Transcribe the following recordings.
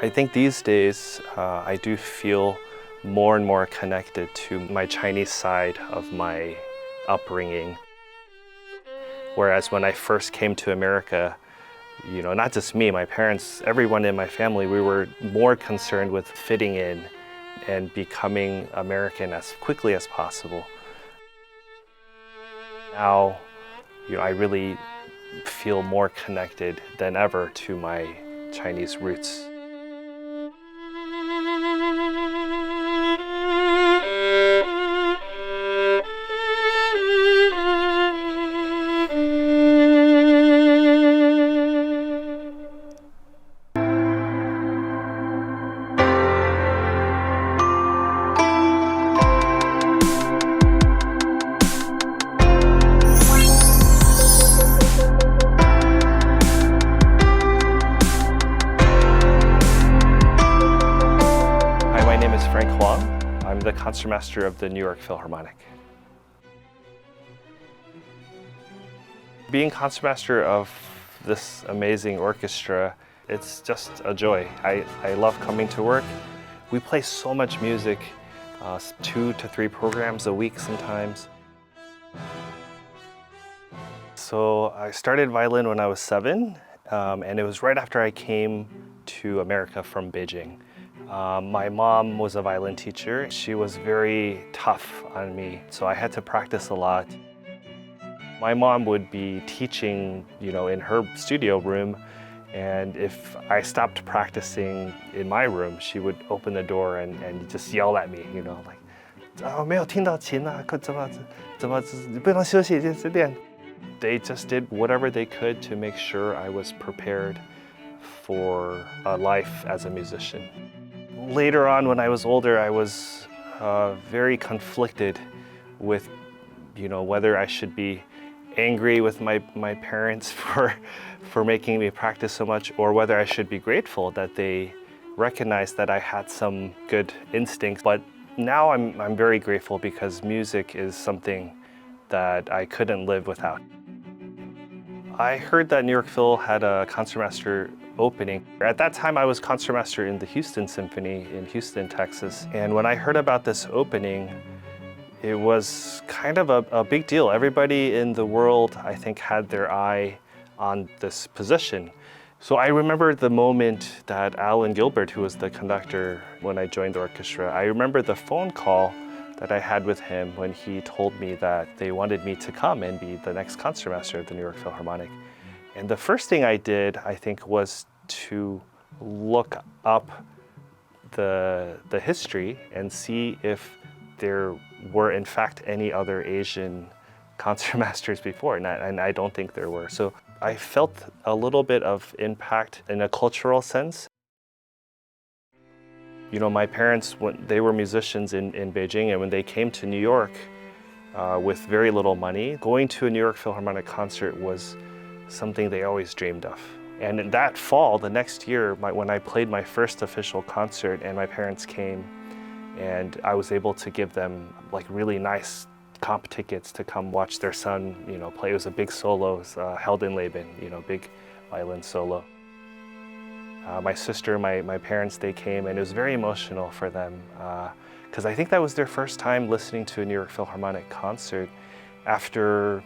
I think these days I do feel more and more connected to my Chinese side of my upbringing. Whereas when I first came to America, not just me, my parents, everyone in my family, we were more concerned with fitting in and becoming American as quickly as possible. Now, I really feel more connected than ever to my Chinese roots. Huang. I'm the concertmaster of the New York Philharmonic. Being concertmaster of this amazing orchestra, it's just a joy. I love coming to work. We play so much music, 2 to 3 programs a week sometimes. So I started violin when I was 7, and it was right after I came to America from Beijing. My mom was a violin teacher. She was very tough on me, so I had to practice a lot. My mom would be teaching, in her studio room, and if I stopped practicing in my room, she would open the door and just yell at me, like, 没有听到琴啊，怎么不能休息就是练。They just did whatever they could to make sure I was prepared for a life as a musician. Later on, when I was older, I was very conflicted with, whether I should be angry with my parents for making me practice so much, or whether I should be grateful that they recognized that I had some good instincts. But now I'm very grateful because music is something that I couldn't live without. I heard that New York Phil had a concertmaster opening. At that time, I was concertmaster in the Houston Symphony in Houston, Texas. And when I heard about this opening, it was kind of a big deal. Everybody in the world, I think, had their eye on this position. So I remember the moment that Alan Gilbert, who was the conductor when I joined the orchestra, I remember the phone call that I had with him when he told me that they wanted me to come and be the next concertmaster of the New York Philharmonic. And the first thing I did, I think, was to look up the history and see if there were, in fact, any other Asian concertmasters before, and I don't think there were. So I felt a little bit of impact in a cultural sense. My parents, they were musicians in Beijing, and when they came to New York with very little money, going to a New York Philharmonic concert was something they always dreamed of. And in that fall, the next year, when I played my first official concert and my parents came, and I was able to give them really nice comp tickets to come watch their son, play. It was a big solo, Heldenleben, big violin solo. My sister, my parents, they came, and it was very emotional for them because I think that was their first time listening to a New York Philharmonic concert after,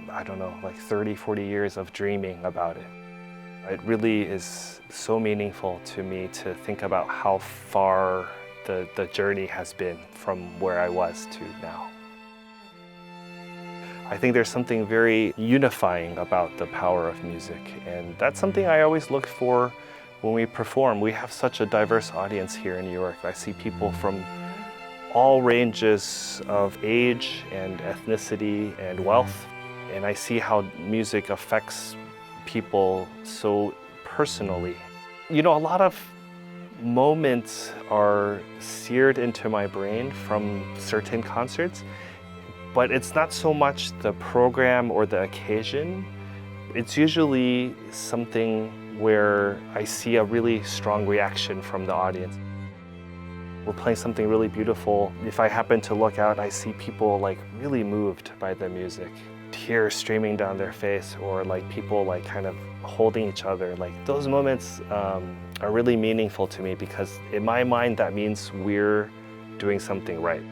30, 40 years of dreaming about it. It really is so meaningful to me to think about how far the journey has been from where I was to now. I think there's something very unifying about the power of music, and that's something I always look for when we perform. We have such a diverse audience here in New York. I see people from all ranges of age and ethnicity and wealth, and I see how music affects people so personally. A lot of moments are seared into my brain from certain concerts, but it's not so much the program or the occasion. It's usually something where I see a really strong reaction from the audience. We're playing something really beautiful. If I happen to look out, I see people really moved by the music. tears streaming down their face, or like people like kind of holding each other, like those moments are really meaningful to me because in my mind that means we're doing something right.